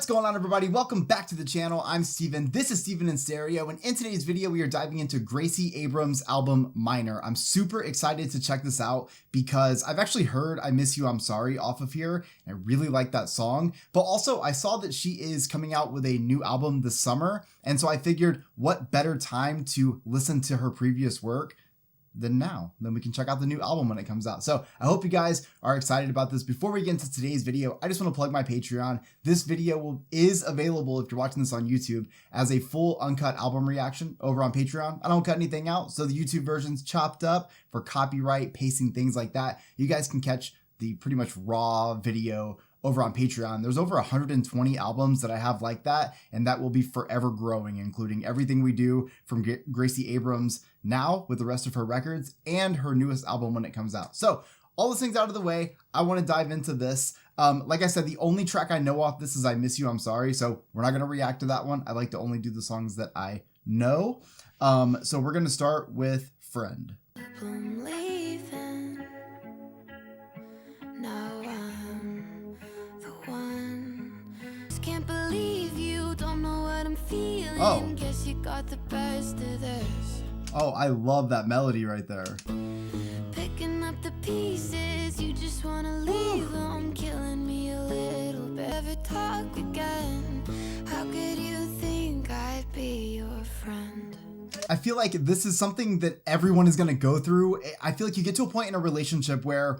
What's going on, everybody? Welcome back to the channel. I'm Steven. This is Steven in Stereo, and in today's video we are diving into Gracie Abrams' album Minor. I'm super excited to check this out because I've actually heard I Miss You, I'm Sorry off of here, and I really like that song. But also I saw that she is coming out with a new album this summer, and so I figured what better time to listen to her previous work than now. Then we can check out the new album when it comes out. So I hope you guys are excited about this. Before we get into today's video, I just want to plug my Patreon. This video is available if you're watching this on YouTube as a full uncut album reaction over on Patreon. I don't cut anything out, so the YouTube version's chopped up for copyright, pacing, things like that. You guys can catch the pretty much raw video over on Patreon. There's over 120 albums that I have like that, and that will be forever growing, including everything we do from Gracie Abrams now with the rest of her records and her newest album when it comes out. So all those things out of the way, I want to dive into this. Like I said, the only track I know off this is I Miss You, I'm Sorry, so we're not going to react to that one. I like to only do the songs that I know. So we're going to start with Friend. I'm leaving. Now I'm the one. Just can't believe you don't know what I'm feeling. Oh. Guess you got the best of this. Oh, I love that melody right there. Picking up the pieces, you just wanna leave them, killing me a little bit. Ever talk again? How could you think I'd be your friend? I feel like this is something that everyone is going to go through. I feel like you get to a point in a relationship where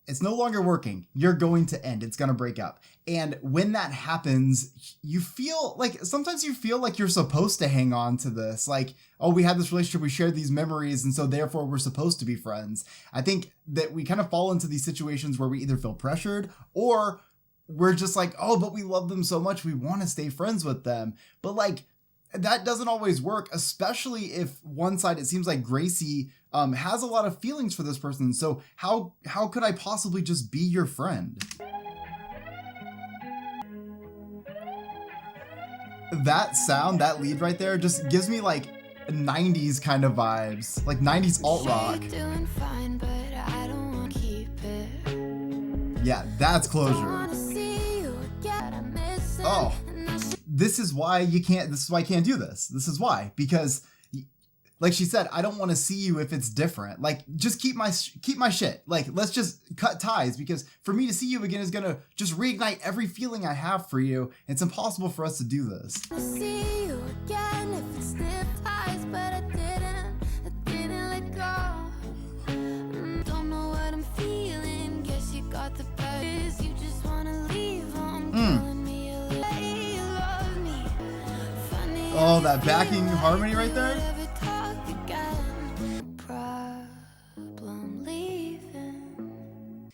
it's no longer working. You're going to end. It's going to break up. And when that happens, you feel like sometimes you feel like you're supposed to hang on to this. Like, oh, we had this relationship, we shared these memories, and so therefore we're supposed to be friends. I think that we kind of fall into these situations where we either feel pressured or we're just like, oh, but we love them so much, we want to stay friends with them. But like, that doesn't always work, especially if one side, it seems like Gracie has a lot of feelings for this person. So how could I possibly just be your friend? That sound, that lead right there just gives me like 90s kind of vibes, like 90s alt rock. Doing fine, but I don't wanna keep it. Yeah, that's closure. Wanna see you again, I miss it. Oh, this is why you can't, this is why I can't do this. This is why, because like she said, I don't want to see you if it's different. Like, just keep my shit. Like, let's just cut ties, because for me to see you again is going to just reignite every feeling I have for you. It's impossible for us to do this. I'll see you again if it slipped ties, but I didn't let go. Don't know what I'm feeling, guess you got the best. You just wanna leave them, killing me a little. You love me. Funny Oh, that backing harmony right there. ever talk again. Problem leaving.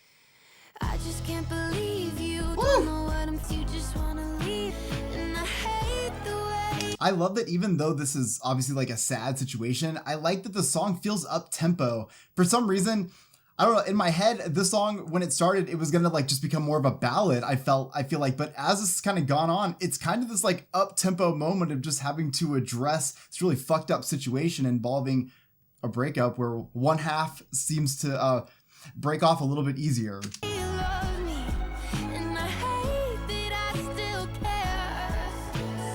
I just can't believe you don't know what I'm. You just wanna leave, and I hate the way. I love that even though this is obviously like a sad situation, I like that the song feels up-tempo. For some reason, I don't know, in my head, this song, when it started, it was gonna like just become more of a ballad, I feel like, but as this has kind of gone on, it's kind of this like up-tempo moment of just having to address this really fucked up situation involving a breakup where one half seems to break off a little bit easier. You love me, and I hate that I still care.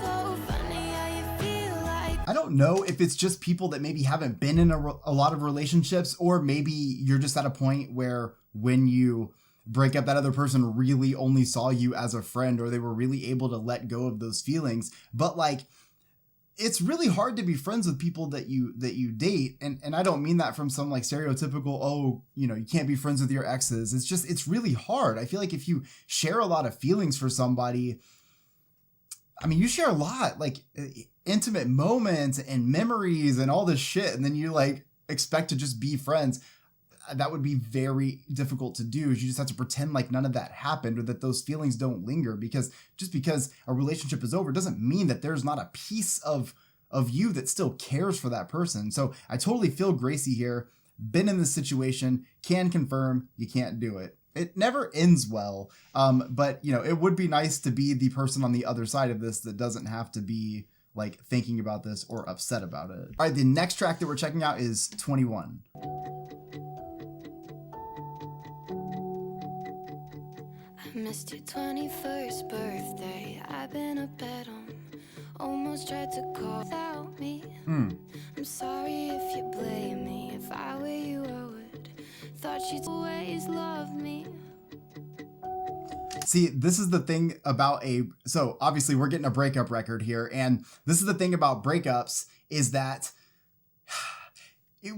So funny how you feel like. I don't know if it's just people that maybe haven't been in a lot of relationships, or maybe you're just at a point where when you break up, that other person really only saw you as a friend, or they were really able to let go of those feelings. But like, it's really hard to be friends with people that you date. And I don't mean that from some like stereotypical, oh, you know, you can't be friends with your exes. It's just, it's really hard. I feel like if you share a lot of feelings for somebody, I mean, you share a lot, like intimate moments and memories and all this shit, and then you like expect to just be friends. That would be very difficult to do. You just have to pretend like none of that happened, or that those feelings don't linger, because just because a relationship is over doesn't mean that there's not a piece of you that still cares for that person. So I totally feel Gracie here. Been in this situation, can confirm you can't do it. It never ends well, but you know, it would be nice to be the person on the other side of this that doesn't have to be like thinking about this or upset about it. All right, the next track that we're checking out is 21. I missed your 21st birthday. almost tried to call without me. Hmm. I'm sorry if you blame me. If I were you, I would. Thought you'd always love me. See, this is the thing about so obviously we're getting a breakup record here, and this is the thing about breakups is that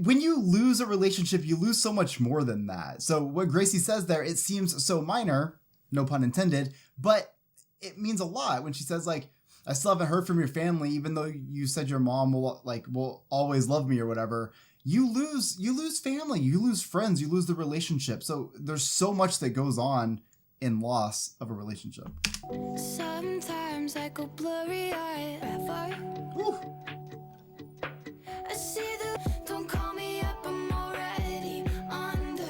when you lose a relationship, you lose so much more than that. So what Gracie says there, it seems so minor, no pun intended, but it means a lot when she says like, I still haven't heard from your family, even though you said your mom will always love me or whatever. You lose family, you lose friends, you lose the relationship. So there's so much that goes on in loss of a relationship. Sometimes I go blurry-eyed. I see the don't call me up, I'm already under.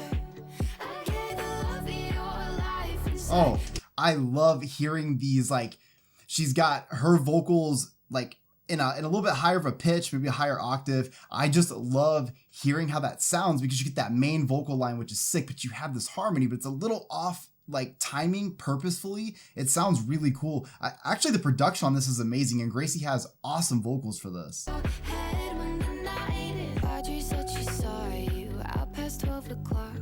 I get the love of your life inside. Oh, I love hearing these, like, she's got her vocals like in a little bit higher of a pitch, maybe a higher octave. I just love hearing how that sounds because you get that main vocal line, which is sick, but you have this harmony, but it's a little off, like timing purposefully. It sounds really cool. Actually, the production on this is amazing, and Gracie has awesome vocals for this. Head when the night is. Audrey said she saw you out past 12 o'clock.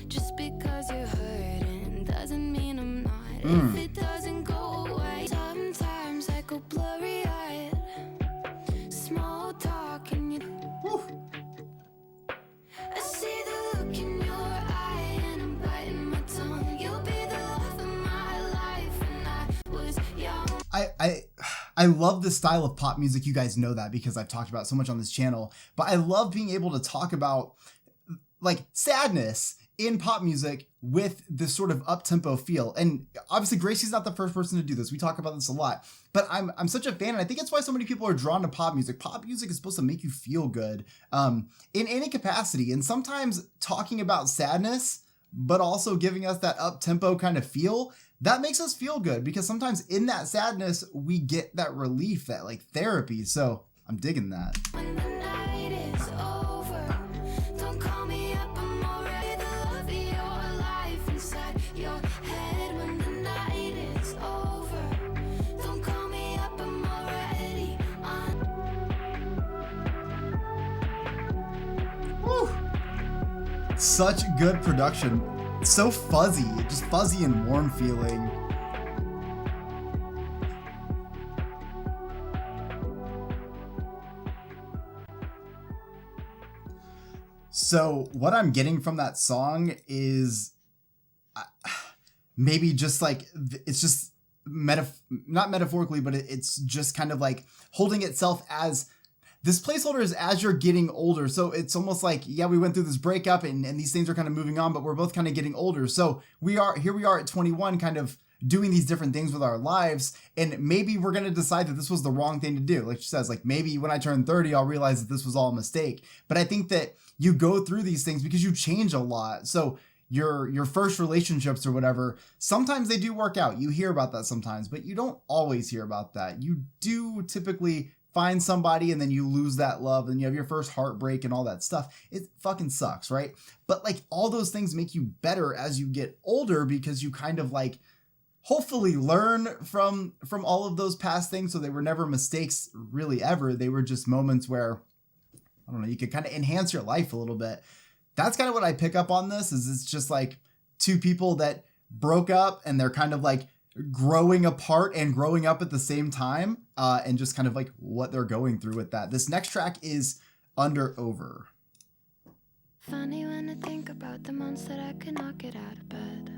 Just because you're hurting doesn't mean I'm not. If it doesn't go away, sometimes I go blurry-eyed. Small talk and you. Woo. I see the look in your eye and I'm biting my tongue. You'll be the love of my life when I was young. I love the style of pop music. You guys know that because I've talked about it so much on this channel, but I love being able to talk about like sadness in pop music with this sort of up-tempo feel. And obviously Gracie's not the first person to do this. We talk about this a lot, but I'm such a fan, and I think it's why so many people are drawn to pop music. Pop music is supposed to make you feel good in any capacity. And sometimes talking about sadness, but also giving us that up-tempo kind of feel, that makes us feel good because sometimes in that sadness, we get that relief, that like therapy. So I'm digging that. When the night is over, don't call me up, I'm already the love of your life inside your head. When the night is over, don't call me up, I'm already on. Woo. Such good production. So fuzzy, just fuzzy and warm feeling. So what I'm getting from that song is maybe just like, it's just not metaphorically, but it's just kind of like holding itself as this placeholder is as you're getting older. So it's almost like, yeah, we went through this breakup and these things are kind of moving on, but we're both kind of getting older. So we are at 21 kind of doing these different things with our lives. And maybe we're going to decide that this was the wrong thing to do. Like she says, like maybe when I turn 30, I'll realize that this was all a mistake. But I think that you go through these things because you change a lot. So your first relationships or whatever, sometimes they do work out. You hear about that sometimes, but you don't always hear about that. You do typically find somebody and then you lose that love and you have your first heartbreak and all that stuff. It fucking sucks, right? But like all those things make you better as you get older because you kind of like hopefully learn from all of those past things. So they were never mistakes really ever. They were just moments where, I don't know, you could kind of enhance your life a little bit. That's kind of what I pick up on this is it's just like two people that broke up and they're kind of like growing apart and growing up at the same time, and just kind of like what they're going through with that. This next track is Under Over. Funny when I think about the months that I could not get out of bed.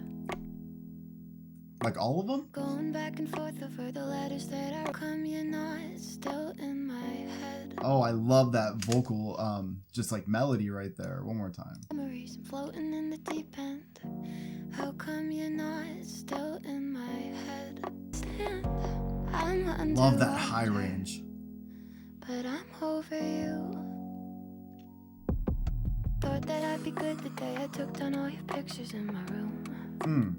Like all of them? Going back and forth over the letters that are come, you're not still in my head. Oh, I love that vocal, just like melody right there. One more time. Memories floating in the deep end. How come you're not still in my head? Stand, I'm under Love that high water, range. but I'm over you. Thought that I'd be good the day I took down all your pictures in my room.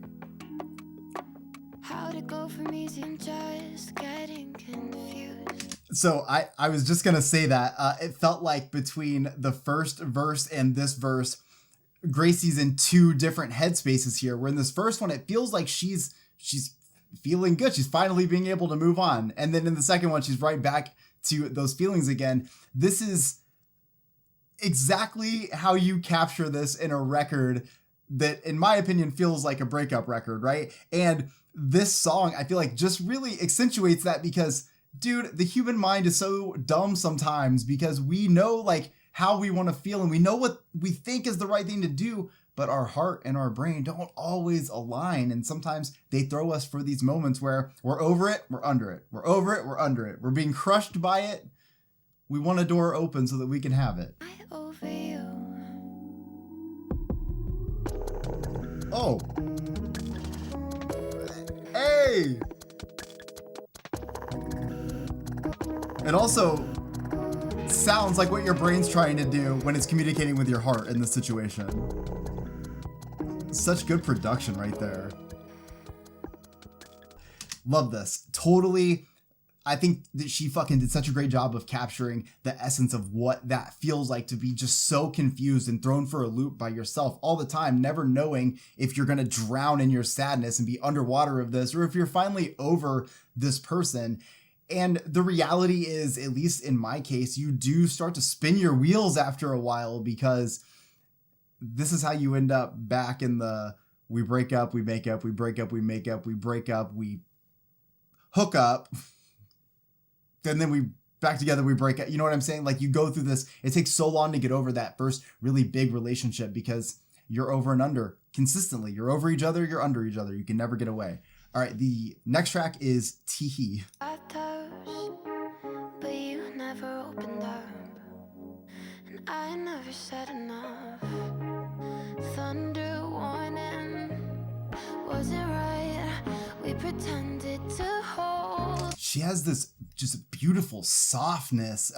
How'd it go from easy and just getting confused? So I was just going to say that it felt like between the first verse and this verse, Gracie's in two different headspaces here. Where in this first one, it feels like she's feeling good. She's finally being able to move on. And then in the second one, she's right back to those feelings again. This is exactly how you capture this in a record that, in my opinion, feels like a breakup record, right? And this song, I feel like, just really accentuates that because, dude, the human mind is so dumb sometimes because we know like how we want to feel and we know what we think is the right thing to do, but our heart and our brain don't always align. And sometimes they throw us for these moments where we're over it, we're under it. We're over it, we're under it. We're being crushed by it. We want a door open so that we can have it. I over you. Oh. Hey! It also sounds like what your brain's trying to do when it's communicating with your heart in this situation. Such good production right there. Love this. Totally. I think that she fucking did such a great job of capturing the essence of what that feels like to be just so confused and thrown for a loop by yourself all the time, never knowing if you're going to drown in your sadness and be underwater of this, or if you're finally over this person. And the reality is, at least in my case, you do start to spin your wheels after a while because this is how you end up back in the we break up, we make up, we break up, we make up, we break up, we hook up. And then we back together, we break up. You know what I'm saying? Like you go through this. It takes so long to get over that first really big relationship because you're over and under consistently. You're over each other. You're under each other. You can never get away. All right. The next track is Tehe. I touched, but you never opened up. And I never said enough. Thunder warning wasn't right. We pretended to hold. She has this just beautiful softness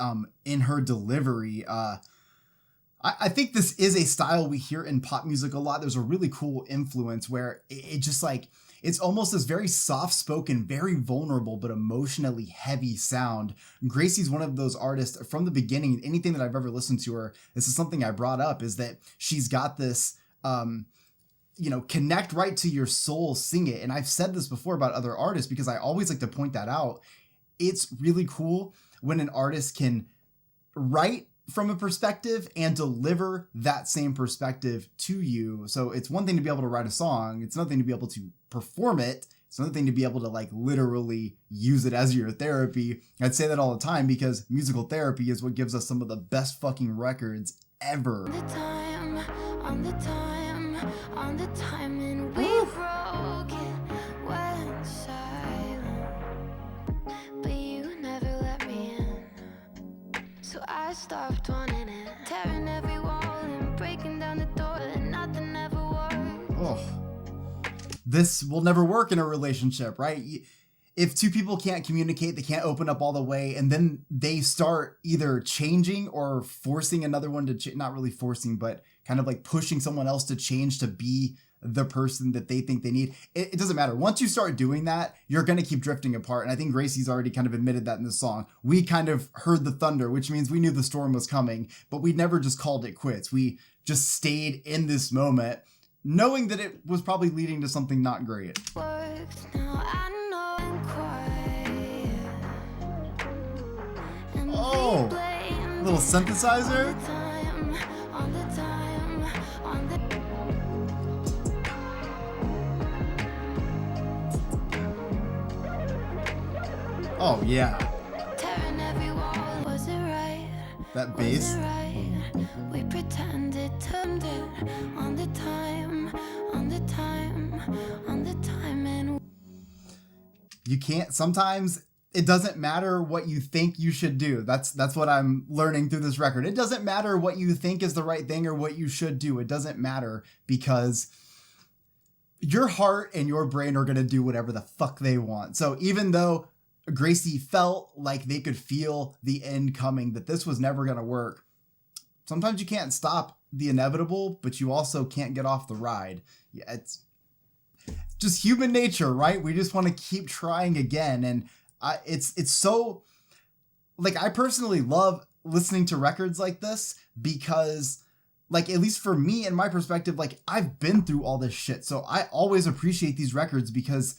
in her delivery. I think this is a style we hear in pop music a lot. There's a really cool influence where it just like, it's almost this very soft-spoken, very vulnerable, but emotionally heavy sound. Gracie's one of those artists from the beginning. Anything that I've ever listened to her, this is something I brought up, is that she's got this, connect right to your soul, sing it. And I've said this before about other artists because I always like to point that out. It's really cool when an artist can write from a perspective and deliver that same perspective to you. So it's one thing to be able to write a song. It's another thing to be able to perform it. It's another thing to be able to like literally use it as your therapy. I'd say that all the time because musical therapy is what gives us some of the best fucking records ever. On the time, and we broke it, went silent. But you never let me in. So I stopped wanting it, tearing every wall and breaking down the door, and nothing ever worked. Oh, this will never work in a relationship, right? If two people can't communicate, they can't open up all the way, and then they start either changing or forcing another one to not really forcing, but kind of like pushing someone else to change to be the person that they think they need. It doesn't matter. Once you start doing that, you're going to keep drifting apart. And I think Gracie's already kind of admitted that in the song. We kind of heard the thunder, which means we knew the storm was coming, but we never just called it quits. We just stayed in this moment, knowing that it was probably leading to something not great. Worked, now I know I'm quiet. And Oh, we blame little synthesizer. on the time, on the Oh yeah, tearing every wall. Was it right? that Was bass. it right? We pretended to it on the time, on the time, on the time, and You can't, sometimes it doesn't matter what you think you should do. That's what I'm learning through this record. It doesn't matter what you think is the right thing or what you should do. It doesn't matter because your heart and your brain are going to do whatever the fuck they want. So even though Gracie felt like they could feel the end coming, that this was never going to work, sometimes you can't stop the inevitable, but you also can't get off the ride. Yeah, it's just human nature, right? We just want to keep trying again. And it's so, like, I personally love listening to records like this because, like, at least for me and my perspective, like, I've been through all this shit. So I always appreciate these records because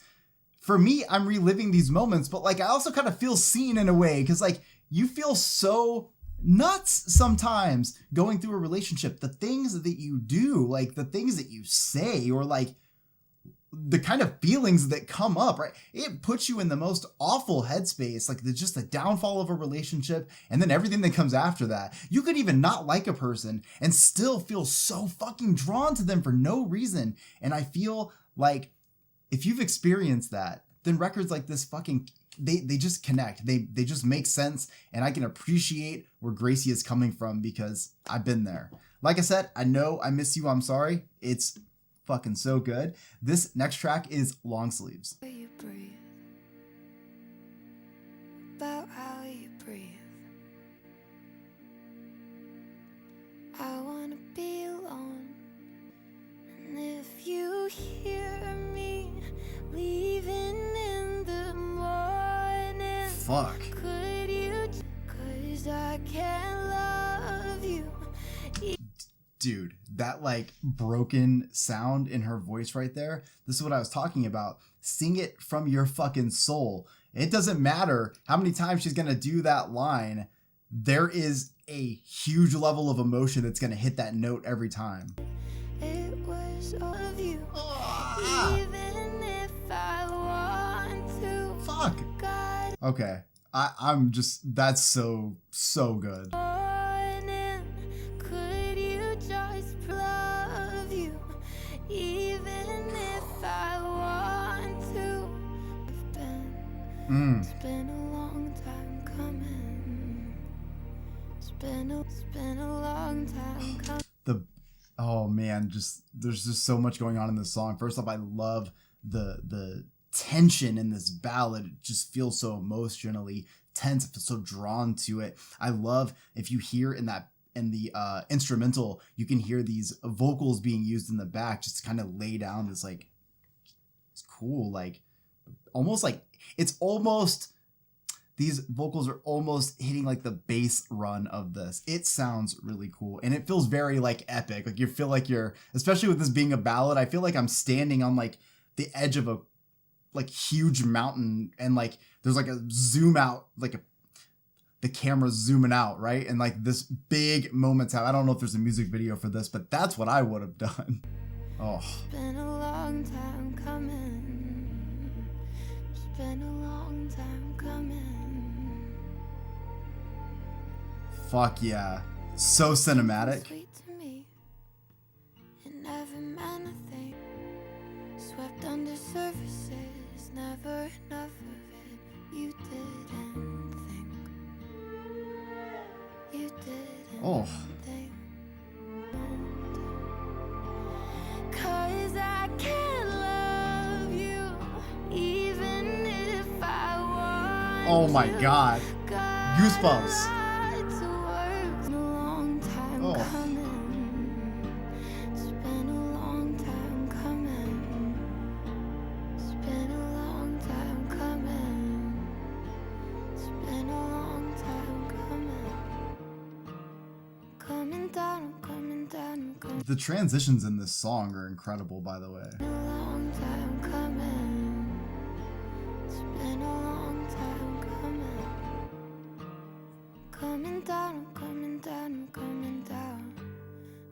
for me, I'm reliving these moments, but like I also kind of feel seen in a way, because like you feel so nuts sometimes going through a relationship. The things that you do, like the things that you say, or like the kind of feelings that come up, right? It puts you in the most awful headspace, like just the downfall of a relationship, and then everything that comes after that. You could even not like a person and still feel so fucking drawn to them for no reason. And I feel like if you've experienced that, then records like this fucking, they just connect. They just make sense, and I can appreciate where Gracie is coming from because I've been there. Like I said, I know I Miss You, I'm Sorry. It's fucking so good. This next track is Long Sleeves. You breathe, about how you breathe. I wanna be alone, and if you hear me leaving in the morning, Fuck. could you? 'Cause I can't love you. Dude, that like broken sound in her voice right there. This is what I was talking about. Sing it from your fucking soul. It doesn't matter how many times she's going to do that line. There is a huge level of emotion that's going to hit that note every time. It was all of you, even if I want to. Fuck. God, Okay. I'm just, that's so good. morning, could you just love you, even if I want to? It's been a long time coming. It's been a long time coming. Oh man, there's just so much going on in this song. First off, I love the tension in this ballad. It just feels so emotionally tense. I feel so drawn to it. I love, if you hear in the instrumental, you can hear these vocals being used in the back just to kind of lay down this like, it's cool, like almost like these vocals are almost hitting like the bass run of this. It sounds really cool, and it feels very like epic. Like you feel like you're, especially with this being a ballad, I feel like I'm standing on like the edge of a like huge mountain, and like there's like a zoom out, like the camera's zooming out, right? And like this big moment's out. I don't know if there's a music video for this, but that's what I would have done. Oh. It's been a long time coming. It's been a long time coming. Fuck yeah. So cinematic. Sweet to me. It never meant a thing. Swept under surfaces, never enough of it. You didn't think. You didn't Oh. think. 'Cause I can't love you, even if I want. Oh my to. god. God, Goosebumps. it's been a long time Oh. coming. It's been a long time coming. It's been a long time coming. It's been a long time coming. Coming down, I'm coming down, I'm coming. The transitions in this song are incredible, by the way. A long time coming. It's been a long time coming. Coming down, I'm coming down, I'm coming down.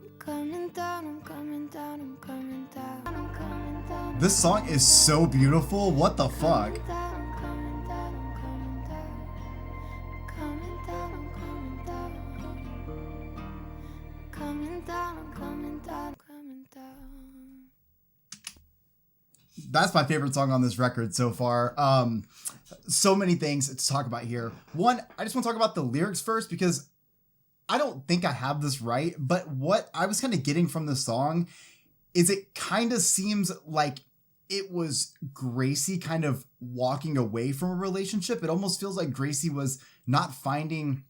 I'm coming down, I'm coming down, I'm coming down. I'm coming down. This song is so beautiful. What the fuck? I'm coming down, I'm coming down. Coming down, I'm coming down. Coming down, I'm coming down, coming down. That's my favorite song on this record so far. So many things to talk about here. One, I just want to talk about the lyrics first, because I don't think I have this right, but what I was kind of getting from the song is it kind of seems like it was Gracie kind of walking away from a relationship. It almost feels like Gracie was not finding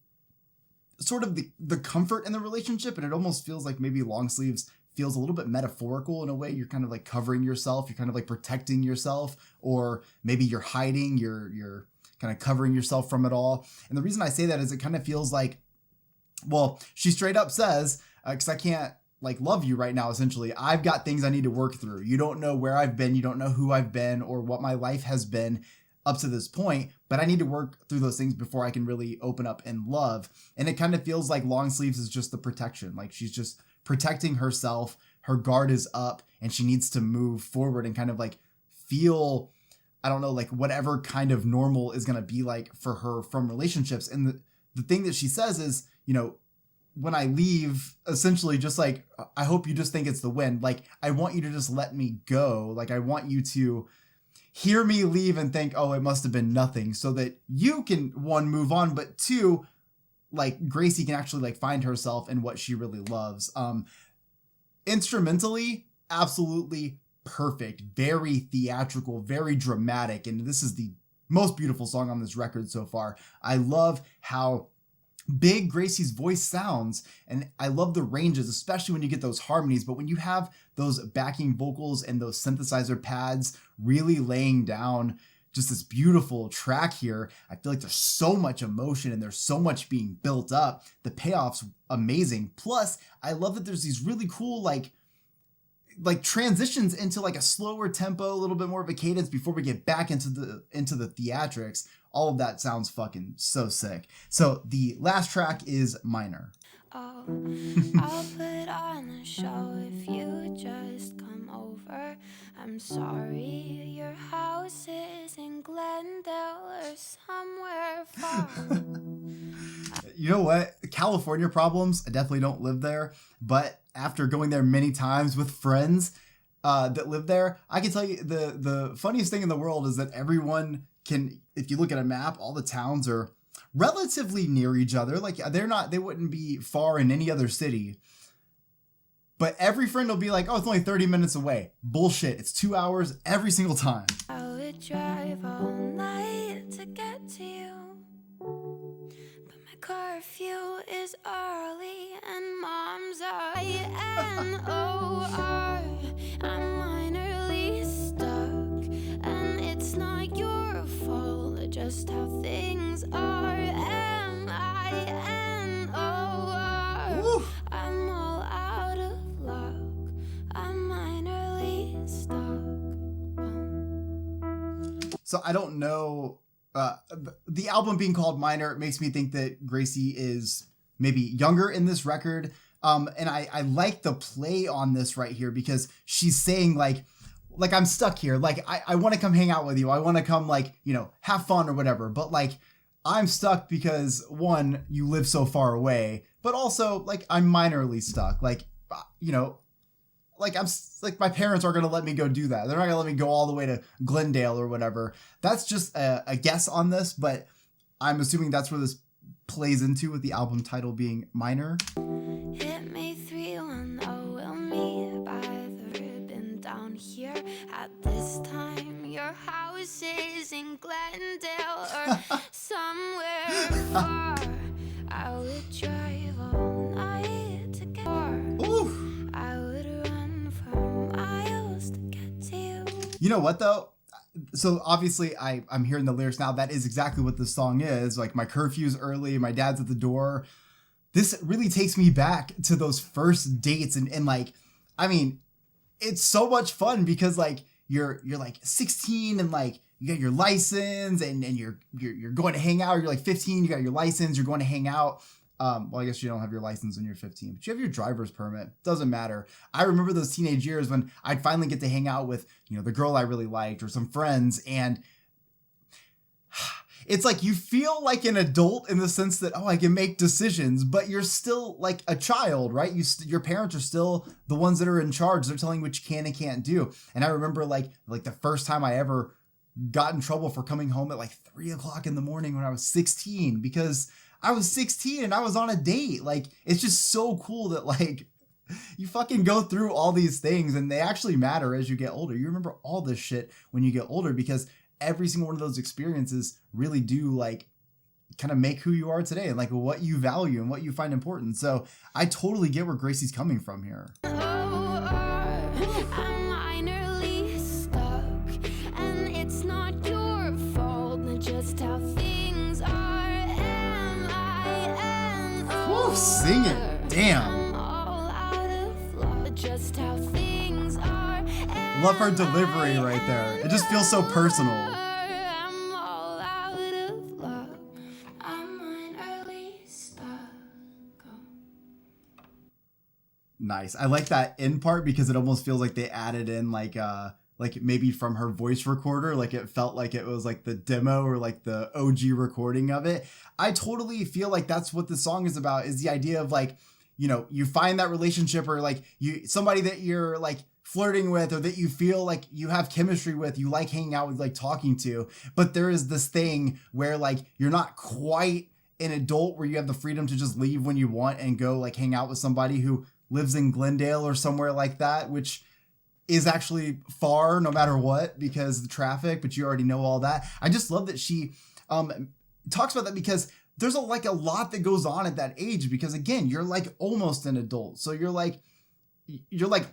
sort of the comfort in the relationship, and it almost feels like maybe Long Sleeves feels a little bit metaphorical in a way. You're kind of like covering yourself, you're kind of like protecting yourself, or maybe you're hiding, you're kind of covering yourself from it all. And the reason I say that is it kind of feels like, well, she straight up says, because I can't like love you right now. Essentially, I've got things I need to work through. You don't know where I've been. You don't know who I've been or what my life has been up to this point, but I need to work through those things before I can really open up and love. And it kind of feels like long sleeves is just the protection. Like she's just protecting herself. Her guard is up and she needs to move forward and kind of like feel, I don't know, like whatever kind of normal is going to be like for her from relationships. And the thing that she says is, you know, when I leave, essentially just like, I hope you just think it's the wind. Like, I want you to just let me go. Like, I want you to hear me leave and think, oh, it must have been nothing, so that you can, one, move on, but two, like Gracie can actually like find herself in what she really loves. Instrumentally, absolutely perfect, very theatrical, very dramatic. And this is the most beautiful song on this record so far. I love how big Gracie's voice sounds, and I love the ranges, especially when you get those harmonies. But when you have those backing vocals and those synthesizer pads really laying down just this beautiful track here, I feel like there's so much emotion and there's so much being built up. The payoff's amazing. Plus, I love that there's these really cool like transitions into like a slower tempo, a little bit more of a cadence before we get back into the theatrics. All of that sounds fucking so sick. So the last track is Minor. Oh, I'll put on a show if you just come over. I'm sorry, your house is in Glendale or somewhere far. You know what? California problems. I definitely don't live there, but after going there many times with friends that live there, I can tell you the funniest thing in the world is that everyone can, if you look at a map, all the towns are relatively near each other. Like they wouldn't be far in any other city. But every friend will be like, oh, it's only 30 minutes away. Bullshit. It's 2 hours every single time. I would drive all night to get to you, but my curfew is early and mom's INOR. I'm minorly stuck, and it's not your fault, just how things are. MINOR. I'm all out of luck. I'm minorly stuck. So I don't know. The album being called Minor makes me think that Gracie is maybe younger in this record. And I like the play on this right here because she's saying like I'm stuck here. Like I want to come hang out with you. I want to come like, you know, have fun or whatever. But like I'm stuck because one, you live so far away, but also like I'm minorly stuck. Like, you know, like I'm like my parents aren't going to let me go do that. They're not going to let me go all the way to Glendale or whatever. That's just a guess on this, but I'm assuming that's where this plays into with the album title being Minor. Hit me 310, we'll meet by the ribbon down here. At this time, your house is in Glendale or somewhere far. I would drive all night to get far. Oof. I would run for miles to get to you. You know what though? So obviously I'm hearing the lyrics now. That is exactly what the song is. Like my curfew's early, my dad's at the door. This really takes me back to those first dates and like, I mean, it's so much fun because like you're like 16 and like you got your license and you're going to hang out. Or you're like 15, you got your license, you're going to hang out. Well, I guess you don't have your license when you're 15, but you have your driver's permit. Doesn't matter. I remember those teenage years when I'd finally get to hang out with, you know, the girl I really liked or some friends. And it's like you feel like an adult in the sense that, oh, I can make decisions, but you're still like a child, right? Your parents are still the ones that are in charge. They're telling you what you can and can't do. And I remember like the first time I ever got in trouble for coming home at like 3 o'clock in the morning when I was 16, because I was 16 and I was on a date. Like, it's just so cool that like you fucking go through all these things and they actually matter as you get older. You remember all this shit when you get older because every single one of those experiences really do like kind of make who you are today and like what you value and what you find important. So I totally get where Gracie's coming from here. Sing it. Damn. love her delivery right there. It just feels so personal. I'm all out of luck. I'm an early star. Nice. I like that end part because it almost feels like they added in like maybe from her voice recorder. Like it felt like it was like the demo or like the OG recording of it. I totally feel like that's what the song is about, is the idea of like, you know, you find that relationship or like somebody that you're like flirting with or that you feel like you have chemistry with, you like hanging out with, like talking to, but there is this thing where like you're not quite an adult where you have the freedom to just leave when you want and go like hang out with somebody who lives in Glendale or somewhere like that, which is actually far no matter what because of the traffic, but you already know all that. I just love that she talks about that because there's a lot that goes on at that age, because again, you're like almost an adult. So you're like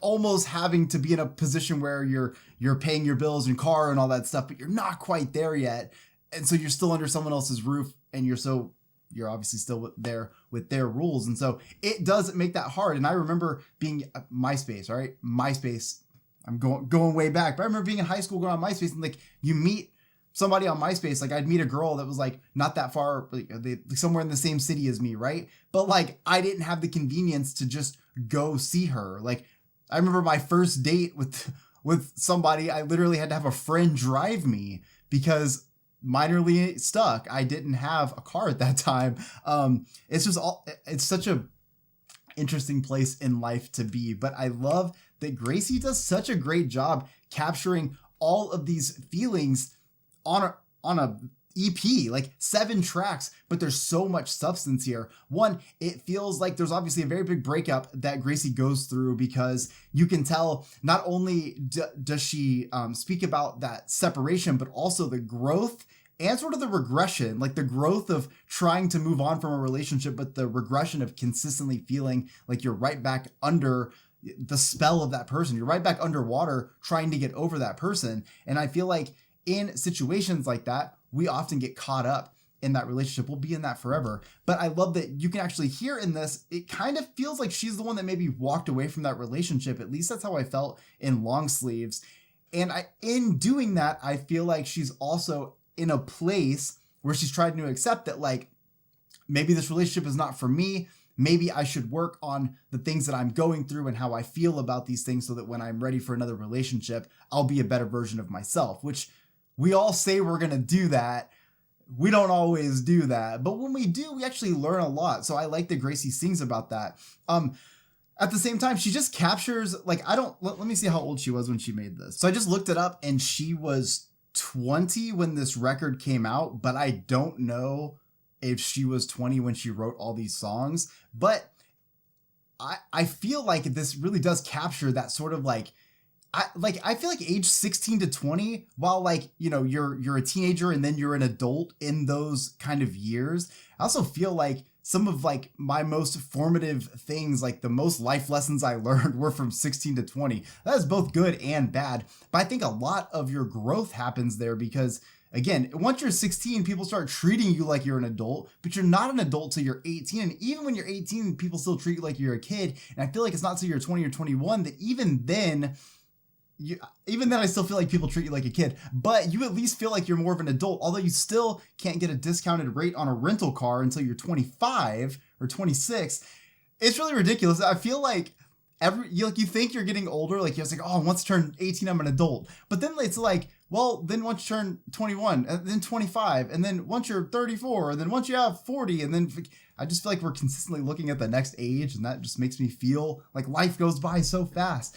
almost having to be in a position where you're paying your bills and car and all that stuff, but you're not quite there yet. And so you're still under someone else's roof and you're obviously still there with their rules. And so it does make that hard. And I remember being MySpace, right? MySpace, I'm going way back, but I remember being in high school going on MySpace and like you meet somebody on MySpace, like I'd meet a girl that was like not that far, like somewhere in the same city as me, right? But like I didn't have the convenience to just go see her. Like I remember my first date with somebody, I literally had to have a friend drive me because minorly stuck. I didn't have a car at that time. It's such a interesting place in life to be. But I love that Gracie does such a great job capturing all of these feelings on a EP, like 7 tracks, but there's so much substance here. One, it feels like there's obviously a very big breakup that Gracie goes through, because you can tell not only does she speak about that separation, but also the growth and sort of the regression, like the growth of trying to move on from a relationship, but the regression of consistently feeling like you're right back under the spell of that person. You're right back underwater trying to get over that person. And I feel like in situations like that, we often get caught up in that relationship. We'll be in that forever. But I love that you can actually hear in this, it kind of feels like she's the one that maybe walked away from that relationship. At least that's how I felt in Long Sleeves. And in doing that, I feel like she's also in a place where she's trying to accept that, like, maybe this relationship is not for me. Maybe I should work on the things that I'm going through and how I feel about these things so that when I'm ready for another relationship, I'll be a better version of myself, which we all say we're going to do that. We don't always do that, but when we do, we actually learn a lot. So I like that Gracie sings about that. At the same time, she just captures, like, let me see how old she was when she made this. So I just looked it up and she was 20 when this record came out, but I don't know if she was 20 when she wrote all these songs. But I feel like this really does capture that sort of like, I feel like age 16 to 20, while like, you know, you're a teenager and then you're an adult in those kind of years. I also feel like some of like my most formative things, like the most life lessons I learned were from 16 to 20. That is both good and bad. But I think a lot of your growth happens there because, again, once you're 16, people start treating you like you're an adult, but you're not an adult till you're 18. And even when you're 18, people still treat you like you're a kid. And I feel like it's not till you're 20 or 21 that even then I still feel like people treat you like a kid, but you at least feel like you're more of an adult, although you still can't get a discounted rate on a rental car until you're 25 or 26. It's really ridiculous. I feel like you think you're getting older, like you're just like, oh, once I turn 18, I'm an adult. But then it's like, well, then once you turn 21, and then 25, and then once you're 34, and then once you have 40, and then I just feel like we're consistently looking at the next age, and that just makes me feel like life goes by so fast.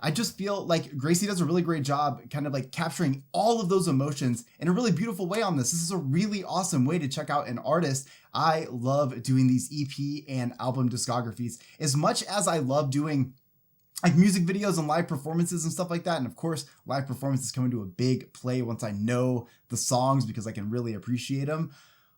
I just feel like Gracie does a really great job kind of like capturing all of those emotions in a really beautiful way on this. This is a really awesome way to check out an artist. I love doing these EP and album discographies as much as I love doing like music videos and live performances and stuff like that. And of course, live performances come into a big play once I know the songs because I can really appreciate them.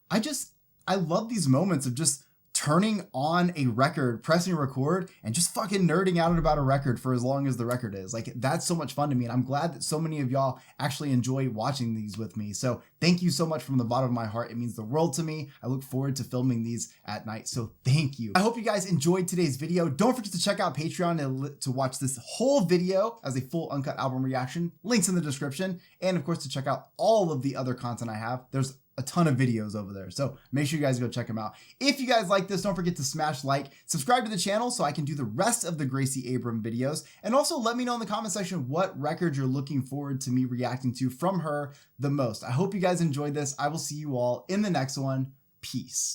I love these moments of just turning on a record, pressing record, and just fucking nerding out about a record for as long as the record is. Like, that's so much fun to me, and I'm glad that so many of y'all actually enjoy watching these with me. So thank you so much from the bottom of my heart. It means the world to me. I look forward to filming these at night, so thank you. I hope you guys enjoyed today's video. Don't forget to check out Patreon to watch this whole video as a full uncut album reaction. Links in the description, and of course to check out all of the other content I have. There's a ton of videos over there, so make sure you guys go check them out. If you guys like this, don't forget to smash like, subscribe to the channel so I can do the rest of the Gracie Abrams videos, and also let me know in the comment section what record you're looking forward to me reacting to from her the most. I hope you guys enjoyed this. I will see you all in the next one. Peace.